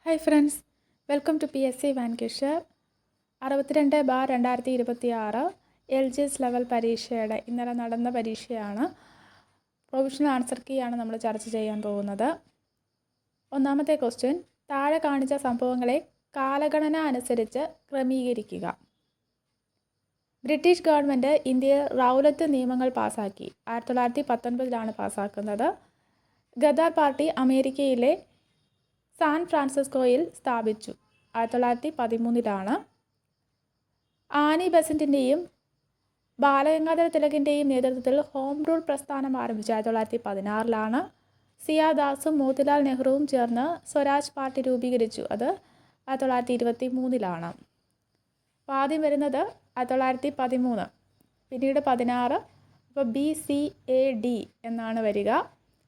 Hi friends, welcome to PSC വാൻകിഷർ 62/2026 LGS level പരീക്ഷയുടെ ഇന്നലെ നടന്ന പരീക്ഷയാണ്. പ്രൊവിഷണൽ ആൻസർ കീ ആണ് നമ്മൾ ചർച്ച ചെയ്യാൻ പോകുന്നത്. ഒന്നാമത്തെ ക്വസ്റ്റ്യൻ, താഴെ കാണിച്ച സംഭവങ്ങളെ കാലഗണന അനുസരിച്ച് ക്രമീകരിക്കുക. ബ്രിട്ടീഷ് ഗവൺമെൻറ് ഇന്ത്യയിൽ റൗലറ്റ് നിയമങ്ങൾ പാസാക്കി. 1919 പാസ്സാക്കുന്നത്. ഗദാർ പാർട്ടി അമേരിക്കയിലെ സാൻ ഫ്രാൻസിസ്കോയിൽ സ്ഥാപിച്ചു. 1913 ആനി ബെസന്റിൻ്റെയും ബാലഗംഗാധര തിലകിൻ്റെയും നേതൃത്വത്തിൽ ഹോം റൂൾ പ്രസ്ഥാനം ആരംഭിച്ചു. 1916 സിയാദാസും മോത്തിലാൽ നെഹ്റുവും ചേർന്ന് സ്വരാജ് പാർട്ടി രൂപീകരിച്ചു. അത് 1923 ആദ്യം വരുന്നത് 1913, പിന്നീട് 16. അപ്പോൾ BCAD എന്നാണ് വരിക.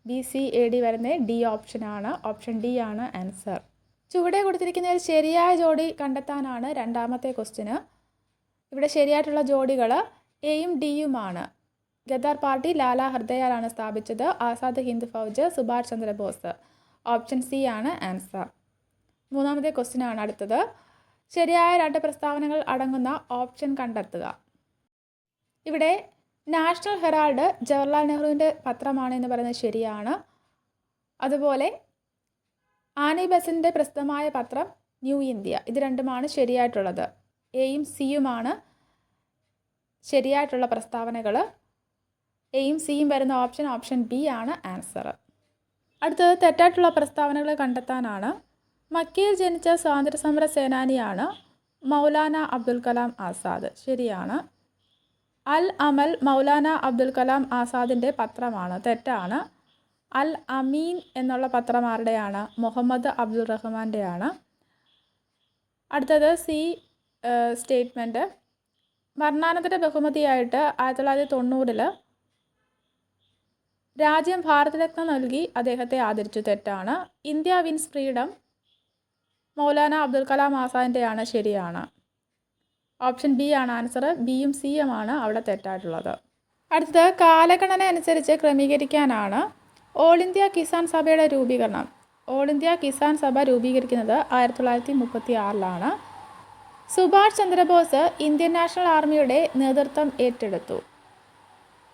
BCAD വരുന്നത് ഡി ഓപ്ഷനാണ്. ഓപ്ഷൻ ഡി ആണ് ആൻസർ. ചുവടെ കൊടുത്തിരിക്കുന്ന ഒരു ശരിയായ ജോഡി കണ്ടെത്താനാണ് രണ്ടാമത്തെ ക്വസ്റ്റ്യന്. ഇവിടെ ശരിയായിട്ടുള്ള ജോഡികൾ എയും ഡിയുമാണ്. ഗദാർ പാർട്ടി ലാല ഹർദയാലാണ് സ്ഥാപിച്ചത്. ആസാദ് ഹിന്ദ് ഫൗജ് സുഭാഷ് ചന്ദ്രബോസ്. ഓപ്ഷൻ സി ആണ് ആൻസർ. മൂന്നാമത്തെ ക്വസ്റ്റ്യനാണ് അടുത്തത്. ശരിയായ രണ്ട് പ്രസ്താവനകൾ അടങ്ങുന്ന ഓപ്ഷൻ കണ്ടെത്തുക. ഇവിടെ നാഷണൽ ഹെറാൾഡ് ജവഹർലാൽ നെഹ്റുവിൻ്റെ പത്രമാണ് എന്ന് പറയുന്നത് ശരിയാണ്. അതുപോലെ ആനി ബെസന്റിൻ്റെ പ്രസിദ്ധമായ പത്രം ന്യൂ ഇന്ത്യ. ഇത് രണ്ടുമാണ് ശരിയായിട്ടുള്ളത്. എയും സിയുമാണ് ശരിയായിട്ടുള്ള പ്രസ്താവനകൾ. എയും സിയും വരുന്ന ഓപ്ഷൻ ബി ആണ് ആൻസർ. അടുത്തത് തെറ്റായിട്ടുള്ള പ്രസ്താവനകൾ കണ്ടെത്താനാണ്. മക്കയിൽ ജനിച്ച സ്വാതന്ത്ര്യസമര സേനാനിയാണ് മൗലാന അബ്ദുൽ കലാം ആസാദ്. ശരിയാണ്. അൽ അമൽ മൗലാന അബ്ദുൽ കലാം ആസാദിൻ്റെ പത്രമാണ്. തെറ്റാണ്. അൽ അമീൻ എന്നുള്ള പത്രം ആരുടെയാണ്? മുഹമ്മദ് അബ്ദുൾ റഹ്മാൻ്റെയാണ്. അടുത്തത് സി സ്റ്റേറ്റ്മെൻറ്റ്. മരണാനന്തര ബഹുമതിയായിട്ട് 1990 രാജ്യം ഭാരതരത്ന നൽകി അദ്ദേഹത്തെ ആദരിച്ചു. തെറ്റാണ്. India wins freedom Maulana Abdul Kalam ആസാദിൻ്റെയാണ്. ശരിയാണ്. ഓപ്ഷൻ ബി ആണ് ആൻസർ. ബിയും സിയുമാണ് അവിടെ തെറ്റായിട്ടുള്ളത്. അടുത്തത് കാലഗണന അനുസരിച്ച് ക്രമീകരിക്കാനാണ്. ഓൾ ഇന്ത്യ കിസാൻ സഭയുടെ രൂപീകരണം. ഓൾ ഇന്ത്യ കിസാൻ സഭ രൂപീകരിക്കുന്നത് 1936. സുഭാഷ് ചന്ദ്രബോസ് ഇന്ത്യൻ നാഷണൽ ആർമിയുടെ നേതൃത്വം ഏറ്റെടുത്തു.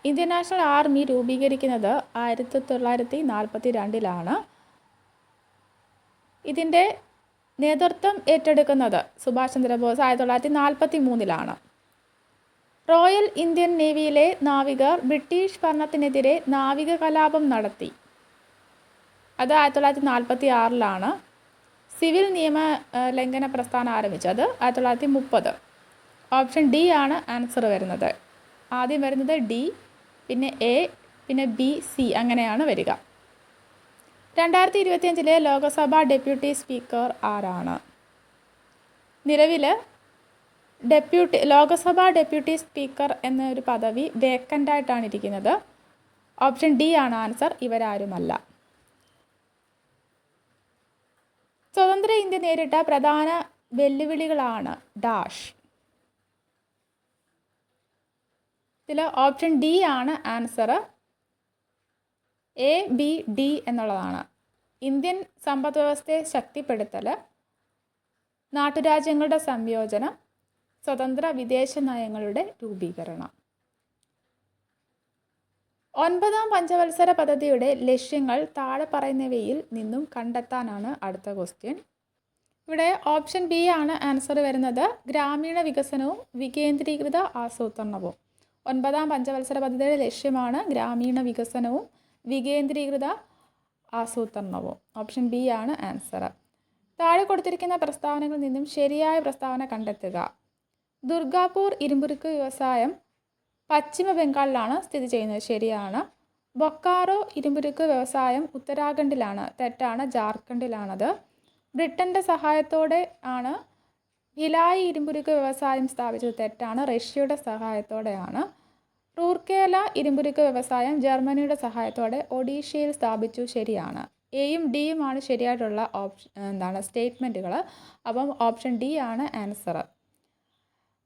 ഇന്ത്യൻ നാഷണൽ ആർമി രൂപീകരിക്കുന്നത് 1942. ഇതിൻ്റെ നേതൃത്വം ഏറ്റെടുക്കുന്നത് സുഭാഷ് ചന്ദ്രബോസ് 1943. റോയൽ ഇന്ത്യൻ നേവിയിലെ നാവികർ ബ്രിട്ടീഷ് ഭരണത്തിനെതിരെ നാവിക കലാപം നടത്തി. അത് 1946. സിവിൽ നിയമ ലംഘന പ്രസ്ഥാനം ആരംഭിച്ചത് 1930. ഓപ്ഷൻ ഡി ആണ് ആൻസർ വരുന്നത്. ആദ്യം വരുന്നത് ഡി, പിന്നെ എ, പിന്നെ ബി, സി, അങ്ങനെയാണ് വരിക. 2025 ലോക്സഭാ ഡെപ്യൂട്ടി സ്പീക്കർ ആരാണ്? നിലവിൽ ലോക്സഭാ ഡെപ്യൂട്ടി സ്പീക്കർ എന്നൊരു പദവി വേക്കൻ്റായിട്ടാണ് ഇരിക്കുന്നത്. ഓപ്ഷൻ ഡി ആണ് ആൻസർ. ഇവരാരുമല്ല. സ്വതന്ത്ര ഇന്ത്യ നേരിട്ട പ്രധാന വെല്ലുവിളികളാണ് ഡാഷ്. ഇതിൽ ഓപ്ഷൻ ഡി ആണ് ആൻസർ. എ, ബി, ഡി എന്നുള്ളതാണ്. ഇന്ത്യൻ സമ്പദ് വ്യവസ്ഥയെ ശക്തിപ്പെടുത്തൽ, നാട്ടുരാജ്യങ്ങളുടെ സംയോജനം, സ്വതന്ത്ര വിദേശ നയങ്ങളുടെ രൂപീകരണം. 9ാം പഞ്ചവത്സര പദ്ധതിയുടെ ലക്ഷ്യങ്ങൾ താഴെ പറയുന്നവയിൽ നിന്നും കണ്ടെത്താനാണ് അടുത്ത ക്വസ്റ്റ്യൻ. ഇവിടെ ഓപ്ഷൻ ബി ആണ് ആൻസർ വരുന്നത്. ഗ്രാമീണ വികസനവും വികേന്ദ്രീകൃത ആസൂത്രണവും. 9ാം പഞ്ചവത്സര പദ്ധതിയുടെ ലക്ഷ്യമാണ് ഗ്രാമീണ വികസനവും വികേന്ദ്രീകൃത ആസൂത്രണവും. ഓപ്ഷൻ ബി ആണ് ആൻസർ. താഴെ കൊടുത്തിരിക്കുന്ന പ്രസ്താവനകളിൽ നിന്നും ശരിയായ പ്രസ്താവന കണ്ടെത്തുക. ദുർഗാപൂർ ഇരുമ്പുരുക്ക് വ്യവസായം പശ്ചിമ ബംഗാളിലാണ് സ്ഥിതി ചെയ്യുന്നത്. ശരിയാണ്. ബൊക്കാറോ ഇരുമ്പുരുക്ക് വ്യവസായം ഉത്തരാഖണ്ഡിലാണ്. തെറ്റാണ്. ജാർഖണ്ഡിലാണത്. ബ്രിട്ടൻ്റെ സഹായത്തോടെ ആണ് ഭിലായി ഇരുമ്പുരുക്ക് വ്യവസായം സ്ഥാപിച്ചത്. തെറ്റാണ്. റഷ്യയുടെ സഹായത്തോടെയാണ്. റൂർക്കേല ഇരുമ്പുരുക്ക് വ്യവസായം ജർമ്മനിയുടെ സഹായത്തോടെ ഒഡീഷയിൽ സ്ഥാപിച്ചു. ശരിയാണ്. എയും ഡിയുമാണ് ശരിയായിട്ടുള്ള സ്റ്റേറ്റ്മെൻറ്റുകൾ. അപ്പം ഓപ്ഷൻ ഡി ആണ് ആൻസർ.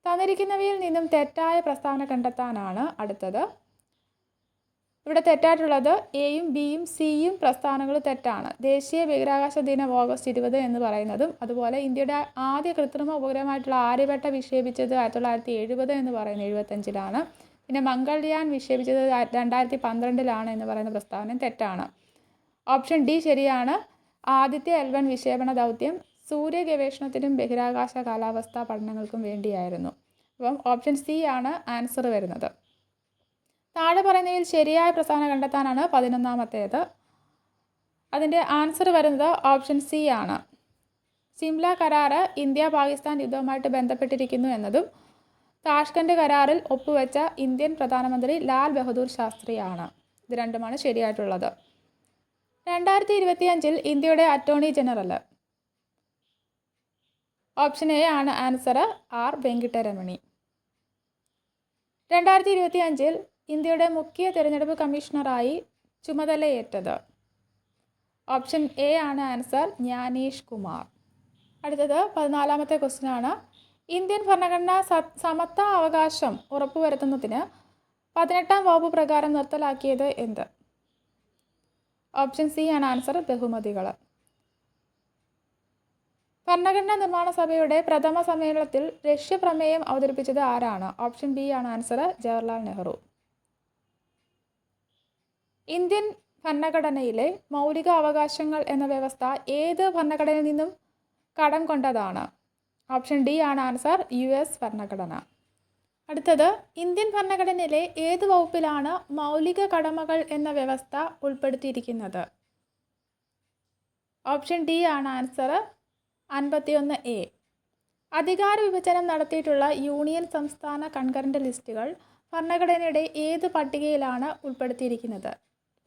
തന്നിരിക്കുന്നവയിൽ നിന്നും തെറ്റായ പ്രസ്താവന കണ്ടെത്താനാണ് അടുത്തത്. ഇവിടെ തെറ്റായിട്ടുള്ളത് എയും ബിയും സിയും പ്രസ്താവനകൾ തെറ്റാണ്. ദേശീയ ബഹിരാകാശ ദിനം ഓഗസ്റ്റ് 20 എന്ന് പറയുന്നതും അതുപോലെ ഇന്ത്യയുടെ ആദ്യ കൃത്രിമ ഉപഗ്രഹമായിട്ടുള്ള ആര്യഭട്ട വിക്ഷേപിച്ചത് 1970 എന്ന് പറയുന്നത് 75-ലാണ്. പിന്നെ മംഗൾയാൻ വിക്ഷേപിച്ചത് 2012-ലാണ് എന്ന് പറയുന്ന പ്രസ്താവന തെറ്റാണ്. ഓപ്ഷൻ ഡി ശരിയാണ്. ആദ്യത്തെ L1 വിക്ഷേപണ ദൗത്യം സൂര്യ ഗവേഷണത്തിനും ബഹിരാകാശ കാലാവസ്ഥാ പഠനങ്ങൾക്കും വേണ്ടിയായിരുന്നു. അപ്പം ഓപ്ഷൻ സി ആണ് ആൻസർ വരുന്നത്. താഴെ പറയുന്നതിൽ ശരിയായ പ്രസ്താവന കണ്ടെത്താനാണ് 11ാമത്തേത്. അതിൻ്റെ ആൻസർ വരുന്നത് ഓപ്ഷൻ സി ആണ്. സിംല കരാറ് ഇന്ത്യ പാകിസ്ഥാൻ യുദ്ധവുമായിട്ട് ബന്ധപ്പെട്ടിരിക്കുന്നു എന്നതും താഷ്കൻഡ് കരാറിൽ ഒപ്പുവെച്ച ഇന്ത്യൻ പ്രധാനമന്ത്രി ലാൽ ബഹദൂർ ശാസ്ത്രിയാണ്. ഇത് രണ്ടുമാണ് ശരിയായിട്ടുള്ളത്. 2025 ഇന്ത്യയുടെ അറ്റോർണി ജനറൽ ഓപ്ഷൻ എ ആണ് ആൻസർ. ആർ വെങ്കിട്ടരമണി. 2025 ഇന്ത്യയുടെ മുഖ്യ തിരഞ്ഞെടുപ്പ് കമ്മീഷണറായി ചുമതലയേറ്റത് ഓപ്ഷൻ എ ആണ് ആൻസർ. ജ്ഞാനേഷ് കുമാർ. അടുത്തത് 14ാമത്തെ ക്വസ്റ്റ്യൻ ആണ്. ഇന്ത്യൻ ഭരണഘടന സമത്വ അവകാശം ഉറപ്പുവരുത്തുന്നതിന് 18ാം വകുപ്പ് പ്രകാരം നിർത്തലാക്കിയത് എന്ത്? ഓപ്ഷൻ സി ആണ് ആൻസർ. ബഹുമതികൾ. ഭരണഘടനാ നിർമ്മാണ സഭയുടെ പ്രഥമ സമ്മേളനത്തിൽ റഷ്യ പ്രമേയം അവതരിപ്പിച്ചത് ആരാണ്? ഓപ്ഷൻ ബി ആണ് ആൻസർ. ജവഹർലാൽ നെഹ്റു. ഇന്ത്യൻ ഭരണഘടനയിലെ മൗലിക അവകാശങ്ങൾ എന്ന വ്യവസ്ഥ ഏത് ഭരണഘടനയിൽ നിന്നും കടം കൊണ്ടതാണ്? ഓപ്ഷൻ ഡി ആണ് ആൻസർ. US ഭരണഘടന. അടുത്തത് ഇന്ത്യൻ ഭരണഘടനയിലെ ഏത് വകുപ്പിലാണ് മൗലിക കടമകൾ എന്ന വ്യവസ്ഥ ഉൾപ്പെടുത്തിയിരിക്കുന്നത്? ഓപ്ഷൻ ഡി ആണ് ആൻസർ. 51A. അധികാര വിഭജനം നടത്തിയിട്ടുള്ള യൂണിയൻ സംസ്ഥാന കൺകറന്റ് ലിസ്റ്റുകൾ ഭരണഘടനയുടെ ഏത് പട്ടികയിലാണ് ഉൾപ്പെടുത്തിയിരിക്കുന്നത്?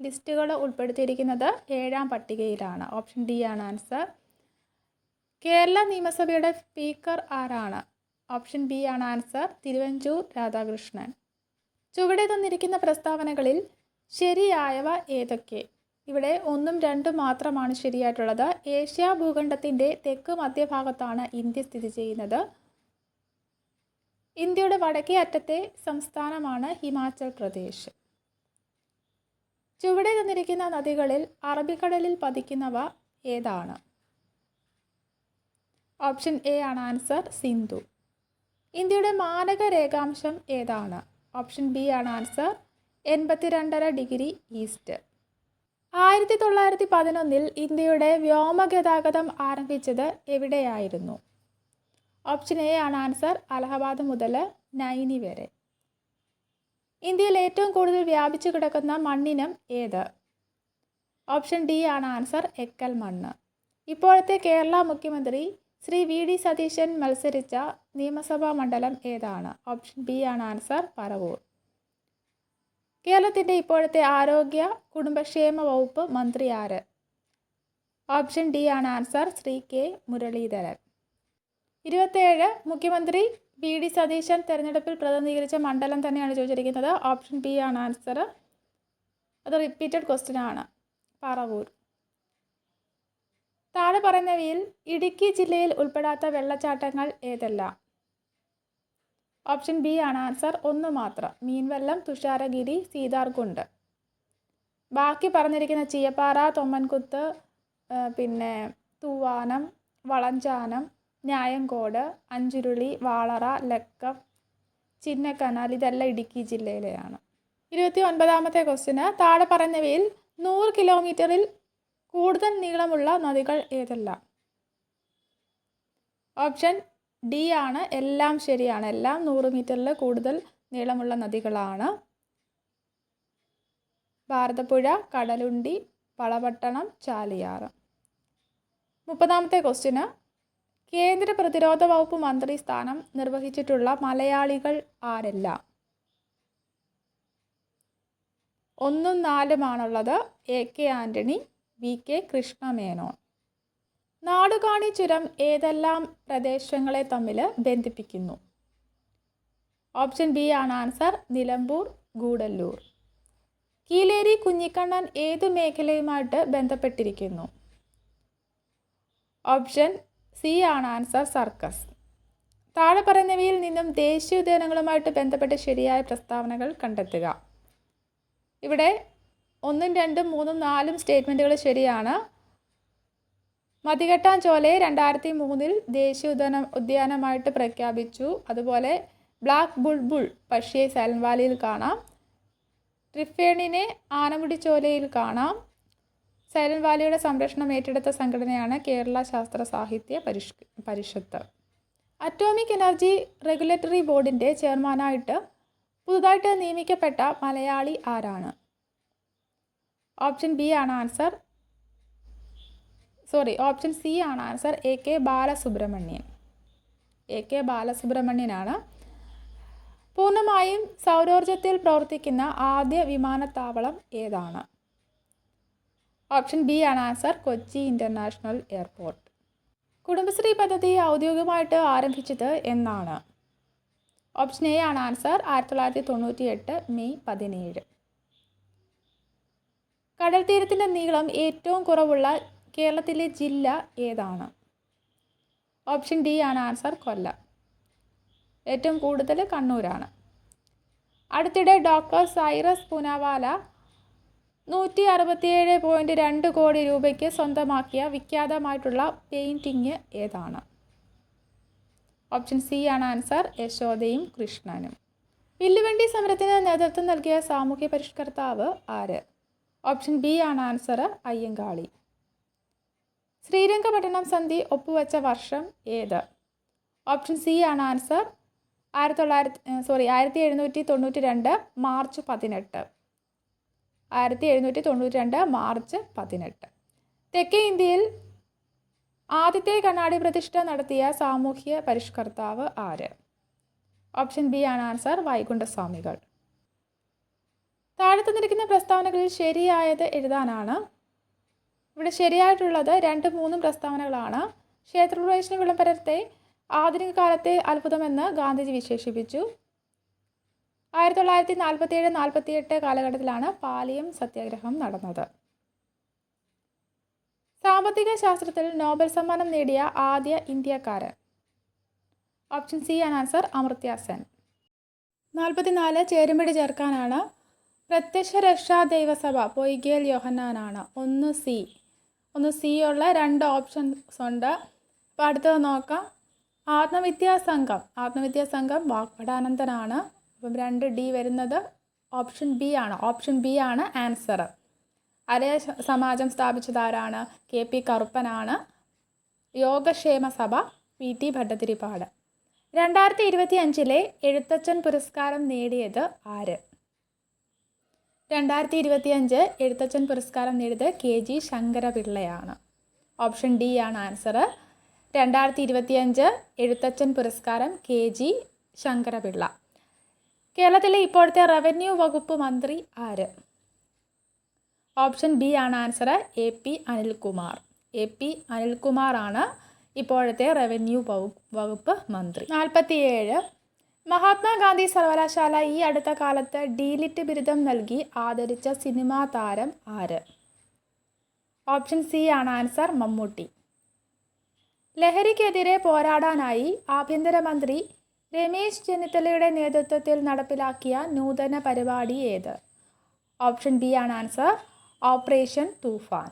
ലിസ്റ്റുകൾ ഉൾപ്പെടുത്തിയിരിക്കുന്നത് 7ാം പട്ടികയിലാണ്. ഓപ്ഷൻ ഡി ആണ് ആൻസർ. കേരള നിയമസഭയുടെ സ്പീക്കർ ആരാണ്? ഓപ്ഷൻ ബി ആണ് ആൻസർ. തിരുവഞ്ചൂർ രാധാകൃഷ്ണൻ. ചുവടെ തന്നിരിക്കുന്ന പ്രസ്താവനകളിൽ ശരിയായവ ഏതൊക്കെ? ഇവിടെ 1ഉം 2ഉം മാത്രമാണ് ശരിയായിട്ടുള്ളത്. ഏഷ്യ ഭൂഖണ്ഡത്തിൻ്റെ തെക്ക് മധ്യഭാഗത്താണ് ഇന്ത്യ സ്ഥിതി ചെയ്യുന്നത്. ഇന്ത്യയുടെ വടക്കേ അറ്റത്തെ സംസ്ഥാനമാണ് ഹിമാചൽ പ്രദേശ്. ചുവടെ തന്നിരിക്കുന്ന നദികളിൽ അറബിക്കടലിൽ പതിക്കുന്നവ ഏതാണ്? ഓപ്ഷൻ എ ആണ് ആൻസർ. സിന്ധു. ഇന്ത്യയുടെ മാനക രേഖാംശം ഏതാണ്? ഓപ്ഷൻ ബി ആണ് ആൻസർ. 82.5 degree east. 1911 ഇന്ത്യയുടെ വ്യോമഗതാഗതം ആരംഭിച്ചത് എവിടെയായിരുന്നു? ഓപ്ഷൻ എ ആണ് ആൻസർ. അലഹബാദ് മുതൽ നൈനി വരെ. ഇന്ത്യയിൽ ഏറ്റവും കൂടുതൽ വ്യാപിച്ചു കിടക്കുന്ന മണ്ണിനം ഏത്? ഓപ്ഷൻ ഡി ആണ് ആൻസർ. എക്കൽ മണ്ണ്. ഇപ്പോഴത്തെ കേരള മുഖ്യമന്ത്രി ശ്രീ VD സതീശൻ മത്സരിച്ച നിയമസഭാ മണ്ഡലം ഏതാണ്? ഓപ്ഷൻ ബി ആണ് ആൻസർ. പറവൂർ. കേരളത്തിൻ്റെ ഇപ്പോഴത്തെ ആരോഗ്യ കുടുംബക്ഷേമ വകുപ്പ് മന്ത്രി ആര്? ഓപ്ഷൻ ഡി ആണ് ആൻസർ. ശ്രീ K മുരളീധരൻ. 27 മുഖ്യമന്ത്രി VD സതീശൻ തെരഞ്ഞെടുപ്പിൽ പ്രതിനിധീകരിച്ച മണ്ഡലം തന്നെയാണ് ചോദിച്ചിരിക്കുന്നത്. ഓപ്ഷൻ ബി ആണ് ആൻസർ. അത് റിപ്പീറ്റഡ് ക്വസ്റ്റ്യൻ ആണ്. പറവൂർ. താഴെ പറയുന്നവയിൽ ഇടുക്കി ജില്ലയിൽ ഉൾപ്പെടാത്ത വെള്ളച്ചാട്ടങ്ങൾ ഏതെല്ലാം? ഓപ്ഷൻ ബി ആണ് ആൻസർ. 1 മാത്രം. മീൻവല്ലം, തുഷാരഗിരി, സീതാർകുണ്ട്. ബാക്കി പറഞ്ഞിരിക്കുന്ന ചീയപ്പാറ, തൊമ്മൻകുത്ത്, പിന്നെ തൂവാനം, വളഞ്ചാനം, ഞായങ്കോട്, അഞ്ചുരുളി, വാളറ, ലക്കം, ചിന്നക്കനാൽ ഇതെല്ലാം ഇടുക്കി ജില്ലയിലെയാണ്. 29ാമത്തെ ക്വസ്റ്റ്യന് താഴെ പറയുന്നവയിൽ 100 കിലോമീറ്ററിൽ കൂടുതൽ നീളമുള്ള നദികൾ ഏതെല്ലാം? ഓപ്ഷൻ ഡി ആണ്. എല്ലാം ശരിയാണ്. എല്ലാം 100 മീറ്ററിൽ കൂടുതൽ നീളമുള്ള നദികളാണ്. ഭാരതപ്പുഴ, കടലുണ്ടി, വളപട്ടണം, ചാലിയാർ. 30ാമത്തെ ക്വസ്റ്റ്യന് കേന്ദ്ര പ്രതിരോധ വകുപ്പ് മന്ത്രി സ്ഥാനം നിർവഹിച്ചിട്ടുള്ള മലയാളികൾ ആരെല്ലാം? 1ഉം 4ഉമാണുള്ളത്. AK Antony, VK Krishna Menon. നാടുകാണി ചുരം ഏതെല്ലാം പ്രദേശങ്ങളെ തമ്മിൽ ബന്ധിപ്പിക്കുന്നു? ഓപ്ഷൻ ബി ആണ് ആൻസർ. നിലമ്പൂർ, ഗൂഡല്ലൂർ. കീലേരി കുഞ്ഞിക്കണ്ണൻ ഏതു മേഖലയുമായിട്ട് ബന്ധപ്പെട്ടിരിക്കുന്നു? ഓപ്ഷൻ സി ആണ് ആൻസർ. സർക്കസ്. താഴെ പറയുന്നവയിൽ നിന്നും ദേശീയോദ്യാനങ്ങളുമായിട്ട് ബന്ധപ്പെട്ട് ശരിയായ പ്രസ്താവനകൾ കണ്ടെത്തുക. ഇവിടെ 1, 2, 3, 4 സ്റ്റേറ്റ്മെൻറ്റുകൾ ശരിയാണ്. മതികെട്ടാൻ ചോലയെ 2003 ദേശീയ ഉദ്യാനമായിട്ട് പ്രഖ്യാപിച്ചു. അതുപോലെ ബ്ലാക്ക് ബുൾബുൾ പക്ഷിയെ സൈലന്റ് വാലിയിൽ കാണാം. ട്രിഫേണിനെ ആനമുടി ചോലയിൽ കാണാം. സൈലന്റ് വാലിയുടെ സംരക്ഷണം ഏറ്റെടുത്ത സംഘടനയാണ് കേരള ശാസ്ത്ര സാഹിത്യ പരിഷത്ത്. അറ്റോമിക് എനർജി റെഗുലേറ്ററി ബോർഡിൻ്റെ ചെയർമാനായിട്ട് പുതുതായിട്ട് നിയമിക്കപ്പെട്ട മലയാളി ആരാണ്? ഓപ്ഷൻ ബി ആണ് ആൻസർ. ഓപ്ഷൻ സി ആണ് ആൻസർ. AK ബാലസുബ്രഹ്മണ്യൻ. AK ബാലസുബ്രഹ്മണ്യനാണ്. പൂർണ്ണമായും സൗരോർജ്ജത്തിൽ പ്രവർത്തിക്കുന്ന ആദ്യ വിമാനത്താവളം ഏതാണ്? ഓപ്ഷൻ ബി ആണ് answer. Kochi international airport. Kudumbashree പദ്ധതി ഔദ്യോഗികമായിട്ട് ആരംഭിച്ചത് എന്നാണ്? ഓപ്ഷൻ എ ആണ് ആൻസർ. 1998 മെയ് 17. കടൽ തീരത്തിൻ്റെ നീളം ഏറ്റവും കുറവുള്ള കേരളത്തിലെ ജില്ല ഏതാണ്? ഓപ്ഷൻ ഡി ആണ് ആൻസർ. കൊല്ലം. ഏറ്റവും കൂടുതൽ കണ്ണൂരാണ്. അടുത്തിടെ ഡോക്ടർ സൈറസ് പൂനാവാല 167.2 കോടി രൂപയ്ക്ക് സ്വന്തമാക്കിയ വിഖ്യാതമായിട്ടുള്ള പെയിൻറ്റിങ് ഏതാണ്? ഓപ്ഷൻ സി ആണ് ആൻസർ. യശോദയും കൃഷ്ണനും. വില്ലുവണ്ടി സമരത്തിന് നേതൃത്വം നൽകിയ സാമൂഹ്യ പരിഷ്കർത്താവ് ആര്? ഓപ്ഷൻ ബി ആണ് ആൻസർ. അയ്യങ്കാളി. ശ്രീരംഗപട്ടണം സന്ധി ഒപ്പുവെച്ച വർഷം ഏത്? ഓപ്ഷൻ സി ആണ് ആൻസർ. 1792 മാർച്ച് 18. 1792 മാർച്ച് 18. തെക്കേ ഇന്ത്യയിൽ ആദ്യത്തെ കണ്ണാടി പ്രതിഷ്ഠ നടത്തിയ സാമൂഹ്യ പരിഷ്കർത്താവ് ആര്? ഓപ്ഷൻ ബി ആണ് ആൻസർ. വൈകുണ്ഠസ്വാമികൾ. താഴെ തന്നിരിക്കുന്ന പ്രസ്താവനകളിൽ ശരിയായത് എഴുതാനാണ്. ഇവിടെ ശരിയായിട്ടുള്ളത് 2, 3 പ്രസ്താവനകളാണ്. ക്ഷേത്രപ്രവേശന വിളംബരത്തെ ആധുനിക കാലത്തെ അത്ഭുതമെന്ന് ഗാന്ധിജി വിശേഷിപ്പിച്ചു. 1947-48 കാലഘട്ടത്തിലാണ് പാലിയം സത്യാഗ്രഹം നടന്നത്. സാമ്പത്തിക ശാസ്ത്രത്തിൽ നോബൽ സമ്മാനം നേടിയ ആദ്യ ഇന്ത്യക്കാരൻ? ഓപ്ഷൻ സി ആണ് ആൻസർ. അമർത്യ സെൻ. 44 ചേരുംപടി ചേർക്കാനാണ്. പ്രത്യക്ഷ രക്ഷാ ദൈവസഭ പൊയ്കേൽ യോഹന്നാനാണ്. 1 സി ഉള്ള 2 ഓപ്ഷൻസ് ഉണ്ട്. അപ്പോൾ അടുത്തത് നോക്കാം. ആത്മവിദ്യാസംഘം വാഗ്ഭടാനന്ദനാണ്. അപ്പം 2 D വരുന്നത് ഓപ്ഷൻ ബി ആണ്. ഓപ്ഷൻ ബി ആണ് ആൻസർ. അരയ സമാജം സ്ഥാപിച്ചതാരാണ്? KP കറുപ്പനാണ്. യോഗക്ഷേമ സഭ VT ഭട്ടതിരിപ്പാട്. 2025 എഴുത്തച്ഛൻ പുരസ്കാരം നേടിയത് ആര്? 2025 എഴുത്തച്ഛൻ പുരസ്കാരം നേടിയത് KG ശങ്കരപിള്ളയാണ്. ഓപ്ഷൻ ഡി ആണ് ആൻസർ. 2025 എഴുത്തച്ഛൻ പുരസ്കാരം KG ശങ്കരപിള്ള. കേരളത്തിലെ ഇപ്പോഴത്തെ റവന്യൂ വകുപ്പ് മന്ത്രി ആര്? ഓപ്ഷൻ ബി ആണ് ആൻസർ. AP അനിൽകുമാർ. AP അനിൽകുമാറാണ് ഇപ്പോഴത്തെ റവന്യൂ വകുപ്പ് മന്ത്രി. 47 മഹാത്മാഗാന്ധി സർവകലാശാല ഈ അടുത്ത കാലത്ത് ഡീലിറ്റ് ബിരുദം നൽകി ആദരിച്ച സിനിമാ താരം ആര്? ഓപ്ഷൻ സി ആണ് ആൻസർ. മമ്മൂട്ടി. ലഹരിക്കെതിരെ പോരാടാനായി ആഭ്യന്തരമന്ത്രി രമേശ് ചെന്നിത്തലയുടെ നേതൃത്വത്തിൽ നടപ്പിലാക്കിയ നൂതന പരിപാടി ഏത്? ഓപ്ഷൻ ബി ആണ് answer. Operation Toofan.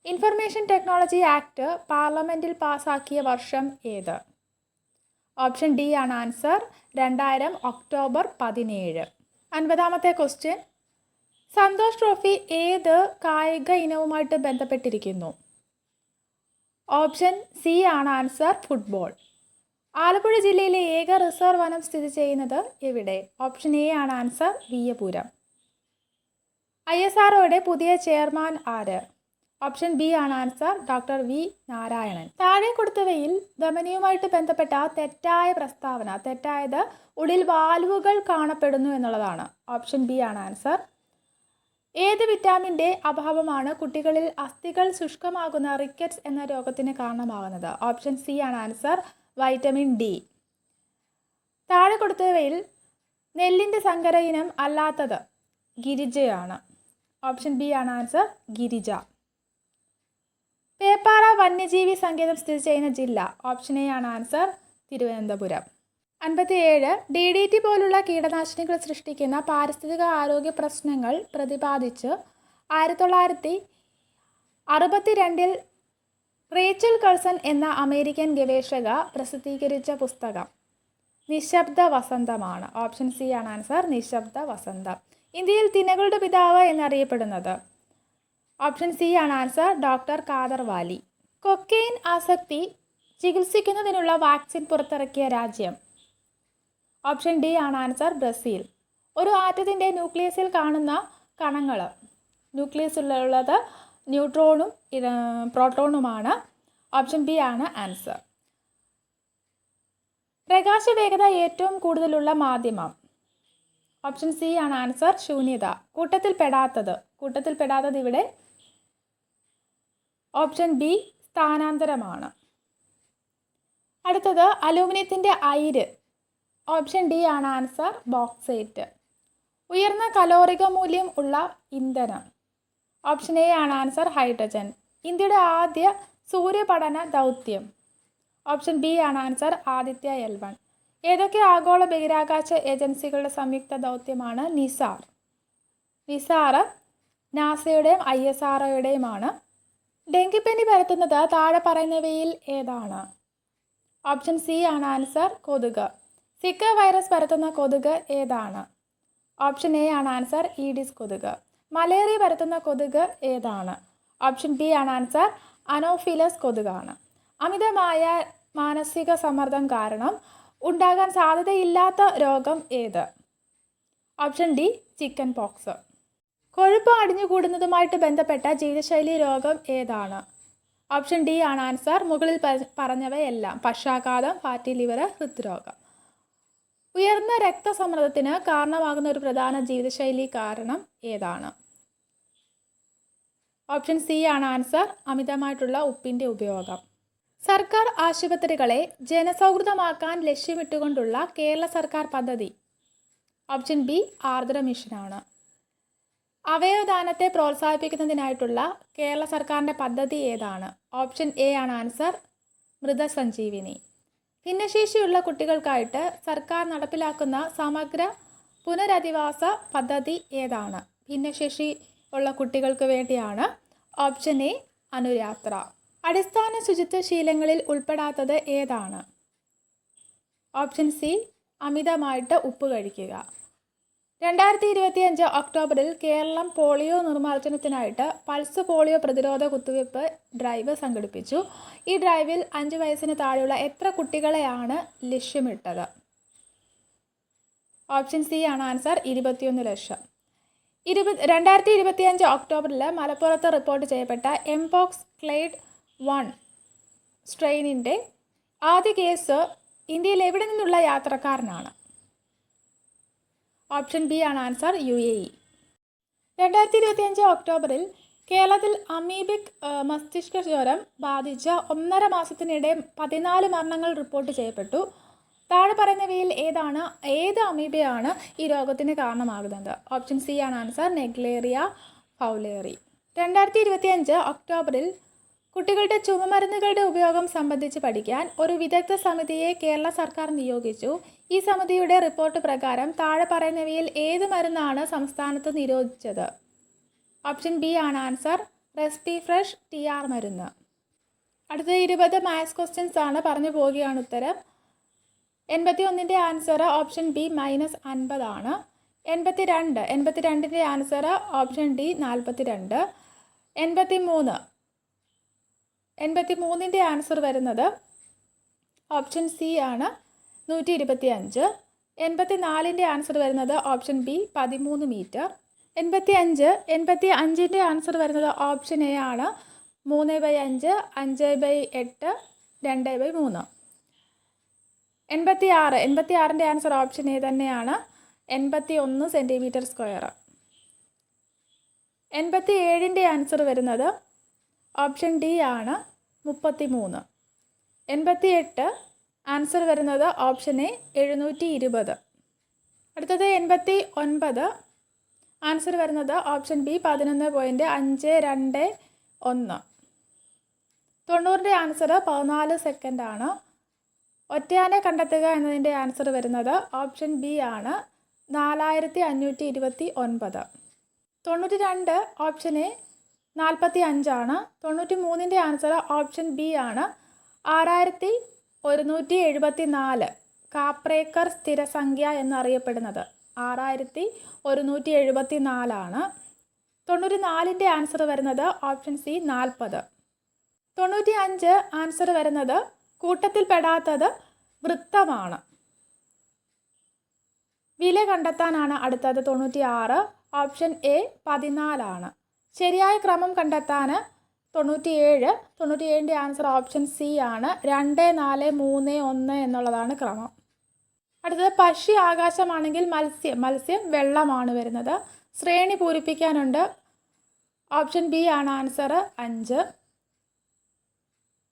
Information technology act പാർലമെൻറ്റിൽ പാസാക്കിയ വർഷം ഏത്? ഓപ്ഷൻ ഡി ആണ് ആൻസർ. 2000 ഒക്ടോബർ 17. 50ാമത്തെ ക്വസ്റ്റ്യൻ. സന്തോഷ് ട്രോഫി ഏത് കായിക ഇനവുമായിട്ട് ബന്ധപ്പെട്ടിരിക്കുന്നു? ഓപ്ഷൻ സി ആണ് ആൻസർ. ഫുട്ബോൾ. ആലപ്പുഴ ജില്ലയിലെ ഏക റിസർവ് വനം സ്ഥിതി ചെയ്യുന്നത് എവിടെ? ഓപ്ഷൻ എ ആണ് ആൻസർ. വിയ്യപുരം. ISROയുടെ പുതിയ ചെയർമാൻ ആര്? ഓപ്ഷൻ ബി ആണ് ആൻസർ. Doctor V Narayanan. താഴെ കൊടുത്തവയിൽ ധമനിയുമായിട്ട് ബന്ധപ്പെട്ട തെറ്റായ പ്രസ്താവന. തെറ്റായത് ഉള്ളിൽ വാൽവുകൾ കാണപ്പെടുന്നു എന്നുള്ളതാണ്. ഓപ്ഷൻ ബി ആണ് ആൻസർ. ഏത് വിറ്റാമിൻ്റെ അഭാവമാണ് കുട്ടികളിൽ അസ്ഥികൾ ശുഷ്കമാകുന്ന റിക്കറ്റ്സ് എന്ന രോഗത്തിന് കാരണമാകുന്നത്? ഓപ്ഷൻ സി ആണ് ആൻസർ. Vitamin D. താഴെ കൊടുത്തവയിൽ നെല്ലിൻ്റെ സങ്കര ഇനം അല്ലാത്തത് ഗിരിജയാണ്. ഓപ്ഷൻ ബി ആണ് ആൻസർ. ഗിരിജ. പേപ്പാറ വന്യജീവി സങ്കേതം സ്ഥിതി ചെയ്യുന്ന ജില്ല? ഓപ്ഷൻ എ ആണ് ആൻസർ. തിരുവനന്തപുരം. 57 DDT പോലുള്ള കീടനാശിനികൾ സൃഷ്ടിക്കുന്ന പാരിസ്ഥിതിക ആരോഗ്യ പ്രശ്നങ്ങൾ പ്രതിപാദിച്ച് 1962 റേച്ചൽ കൾസൺ എന്ന അമേരിക്കൻ ഗവേഷക പ്രസിദ്ധീകരിച്ച പുസ്തകം നിശബ്ദ വസന്തമാണ്. ഓപ്ഷൻ സി ആണ് ആൻസർ, നിശബ്ദ വസന്തം. ഇന്ത്യയിൽ തിനകളുടെ പിതാവ് എന്നറിയപ്പെടുന്നത്? ഓപ്ഷൻ സി ആണ് answer, doctor Khader Valley. Cocaine ആസക്തി ചികിത്സിക്കുന്നതിനുള്ള വാക്സിൻ പുറത്തിറക്കിയ രാജ്യം? ഓപ്ഷൻ ഡി ആണ് ആൻസർ, ബ്രസീൽ. ഒരു ആറ്റത്തിൻ്റെ ന്യൂക്ലിയസിൽ കാണുന്ന കണങ്ങൾ? ന്യൂക്ലിയസിലുള്ളത് ന്യൂട്രോണും പ്രോട്ടോണുമാണ്. ഓപ്ഷൻ ബി ആണ് ആൻസർ. പ്രകാശവേഗത ഏറ്റവും കൂടുതലുള്ള മാധ്യമം? ഓപ്ഷൻ സി ആണ് ആൻസർ, ശൂന്യത. കൂട്ടത്തിൽപ്പെടാത്തത് ഇവിടെ ഓപ്ഷൻ ബി സ്ഥാനാന്തരമാണ്. അടുത്തത് അലൂമിനിയത്തിൻ്റെ അയിര്? ഓപ്ഷൻ ഡി ആണ് ആൻസർ, ബോക്സൈറ്റ്. ഉയർന്ന കലോറിക മൂല്യം ഉള്ള ഇന്ധനം? ഓപ്ഷൻ എ ആണ് ആൻസർ, ഹൈഡ്രജൻ. ഇന്ത്യയുടെ ആദ്യ സൂര്യപഠന ദൗത്യം? ഓപ്ഷൻ ബി ആണ് ആൻസർ, ആദിത്യ L1. ഏതൊക്കെ ആഗോള ബഹിരാകാശ ഏജൻസികളുടെ സംയുക്ത ദൗത്യമാണ് നിസാർ? നിസാർ നാസയുടെയും ISROയുടെയുമാണ്. ഡെങ്കിപ്പനി പരത്തുന്നത് താഴെ പറയുന്നവയിൽ ഏതാണ്? ഓപ്ഷൻ സി ആണ് ആൻസർ, കൊതുക്. സിക്ക വൈറസ് പരത്തുന്ന കൊതുക് ഏതാണ്? ഓപ്ഷൻ എ ആണ് ആൻസർ, ഈഡിസ് കൊതുക്. മലേറിയ പരത്തുന്ന കൊതുക് ഏതാണ്? ഓപ്ഷൻ ബി ആണ് ആൻസർ, അനോഫിലസ് കൊതുകാണ്. അമിതമായ മാനസിക സമ്മർദ്ദം കാരണം ഉണ്ടാകാൻ സാധ്യതയില്ലാത്ത രോഗം ഏത്? Option D, chicken pox. കൊഴുപ്പ് അടിഞ്ഞുകൂടുന്നതുമായിട്ട് ബന്ധപ്പെട്ട ജീവിതശൈലി രോഗം ഏതാണ്? ഓപ്ഷൻ ഡി ആണ് ആൻസർ, മുകളിൽ പറഞ്ഞവയെല്ലാം. പക്ഷാഘാതം, ഫാറ്റി ലിവർ, ഹൃദ്രോഗം. ഉയർന്ന രക്തസമ്മർദ്ദത്തിന് കാരണമാകുന്ന ഒരു പ്രധാന ജീവിതശൈലി കാരണം ഏതാണ്? ഓപ്ഷൻ സി ആണ് ആൻസർ, അമിതമായിട്ടുള്ള ഉപ്പിൻ്റെ ഉപയോഗം. സർക്കാർ ആശുപത്രികളെ ജനസൗഹൃദമാക്കാൻ ലക്ഷ്യമിട്ടുകൊണ്ടുള്ള കേരള സർക്കാർ പദ്ധതി? ഓപ്ഷൻ ബി, ആർദ്ര മിഷനാണ്. അവയവദാനത്തെ പ്രോത്സാഹിപ്പിക്കുന്നതിനായിട്ടുള്ള കേരള സർക്കാരിൻ്റെ പദ്ധതി ഏതാണ്? ഓപ്ഷൻ എ ആണ് ആൻസർ, മൃതസഞ്ജീവിനി. ഭിന്നശേഷിയുള്ള കുട്ടികൾക്കായിട്ട് സർക്കാർ നടപ്പിലാക്കുന്ന സമഗ്ര പുനരധിവാസ പദ്ധതി ഏതാണ്? ഭിന്നശേഷി ഉള്ള കുട്ടികൾക്ക് വേണ്ടിയാണ്. Option A, Anuyatra. അടിസ്ഥാന ശുചിത്വ ശീലങ്ങളിൽ ഉൾപ്പെടാത്തത് ഏതാണ്? ഓപ്ഷൻ സി, അമിതമായിട്ട് ഉപ്പ് കഴിക്കുക. 2025 ഒക്ടോബറിൽ കേരളം പോളിയോ നിർമ്മാർജ്ജനത്തിനായിട്ട് പൾസ് പോളിയോ പ്രതിരോധ കുത്തിവയ്പ്പ് ഡ്രൈവ് സംഘടിപ്പിച്ചു. ഈ ഡ്രൈവിൽ 5 വയസ്സിന് താഴെയുള്ള എത്ര കുട്ടികളെയാണ് ലക്ഷ്യമിട്ടത്? ഓപ്ഷൻ സി ആണ് ആൻസർ, 21 ലക്ഷം. 2025 ഒക്ടോബറിൽ മലപ്പുറത്ത് റിപ്പോർട്ട് ചെയ്യപ്പെട്ട എംപോക്സ് ക്ലേഡ് 1 സ്ട്രെയിനിൻ്റെ ആദ്യ കേസ് ഇന്ത്യയിൽ എവിടെ നിന്നുള്ള യാത്രക്കാരനാണ്? ഓപ്ഷൻ ബി ആണ് ആൻസർ, UAE. 2025 ഒക്ടോബറിൽ കേരളത്തിൽ അമീബിക് മസ്തിഷ്ക ജ്വരം ബാധിച്ച 1.5 മാസത്തിനിടെ 14 മരണങ്ങൾ റിപ്പോർട്ട് ചെയ്യപ്പെട്ടു. താഴെ പറയുന്നവയിൽ ഏത് അമീബയാണ് ഈ രോഗത്തിന് കാരണമാകുന്നത്? ഓപ്ഷൻ സി ആണ് ആൻസർ, നെഗ്ലേറിയ ഫൗലേറി. 2025 ഒക്ടോബറിൽ കുട്ടികളുടെ ചുമമരുന്നുകളുടെ ഉപയോഗം സംബന്ധിച്ച് പഠിക്കാൻ ഒരു വിദഗ്ധ സമിതിയെ കേരള സർക്കാർ നിയോഗിച്ചു. ഈ സമിതിയുടെ റിപ്പോർട്ട് പ്രകാരം താഴെ പറയുന്നവയിൽ ഏത് മരുന്നാണ് സംസ്ഥാനത്ത് നിരോധിച്ചത്? ഓപ്ഷൻ ബി ആണ് ആൻസർ, റെസ്പിഫ്രഷ് TR മരുന്ന്. അടുത്ത 20 മാത്സ് ക്വസ്റ്റ്യൻസ് ആണ്, പറഞ്ഞു പോവുകയാണ് ഉത്തരം. 81ൻ്റെ ആൻസർ ഓപ്ഷൻ ബി -50 ആണ്. 82ൻ്റെ ആൻസർ ഓപ്ഷൻ ഡി 42. 83ൻ്റെ ആൻസർ വരുന്നത് ഓപ്ഷൻ സി ആണ് 125. 84ൻ്റെ ആൻസർ വരുന്നത് ഓപ്ഷൻ ബി 13 മീറ്റർ. 85ൻ്റെ ആൻസർ വരുന്നത് ഓപ്ഷൻ എ ആണ് 3/5, 5/8, 2/3. 86ൻ്റെ ആൻസർ ഓപ്ഷൻ എ തന്നെയാണ്, 81 സെൻറ്റിമീറ്റർ സ്ക്വയർ. 87ൻ്റെ ആൻസർ വരുന്നത് ഓപ്ഷൻ ഡി ആണ് 33. 88 ആൻസർ വരുന്നത് ഓപ്ഷൻ എ 720. അടുത്തത് 89 ആൻസർ വരുന്നത് ഓപ്ഷൻ ബി 11.521. 90ൻ്റെ ആൻസർ 14 സെക്കൻഡ് ആണ്. ഒറ്റയാനെ കണ്ടെത്തുക എന്നതിൻ്റെ ആൻസർ വരുന്നത് ഓപ്ഷൻ ബി ആണ് 4529. 92 ഓപ്ഷൻ എ 45 ആണ്. 93ൻ്റെ ആൻസർ ഓപ്ഷൻ ബി ആണ് 6174. കാപ്രേക്കർ സ്ഥിരസംഖ്യ എന്നറിയപ്പെടുന്നത് 6174 ആണ്. 94ൻ്റെ ആൻസർ വരുന്നത് ഓപ്ഷൻ സി 40. 95 ആൻസർ വരുന്നത് കൂട്ടത്തിൽപ്പെടാത്തത് വൃത്തമാണ്. വില കണ്ടെത്താനാണ് അടുത്തത് 96. ഓപ്ഷൻ എ 14 ആണ്. ശരിയായ ക്രമം കണ്ടെത്താൻ 97. 97ൻ്റെ ആൻസർ ഓപ്ഷൻ സി ആണ് 2, 4, 3, 1 എന്നുള്ളതാണ് ക്രമം. അടുത്തത് പക്ഷി ആകാശമാണെങ്കിൽ മത്സ്യം വെള്ളമാണ് വരുന്നത്. ശ്രേണി പൂരിപ്പിക്കാനുണ്ട്. ഓപ്ഷൻ ബി ആണ് ആൻസർ 5.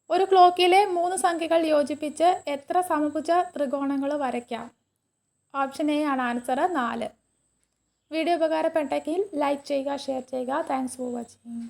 ഒരു ക്ലോക്കിലെ 3 സംഖ്യകൾ യോജിപ്പിച്ച് എത്ര സമഭുജ ത്രികോണങ്ങൾ വരയ്ക്കാം? ഓപ്ഷൻ എ ആണ് ആൻസർ 4. വീഡിയോ ഉപകാരപ്പെട്ടെങ്കിൽ ലൈക്ക് ചെയ്യുക, ഷെയർ ചെയ്യുക. Thanks for watching.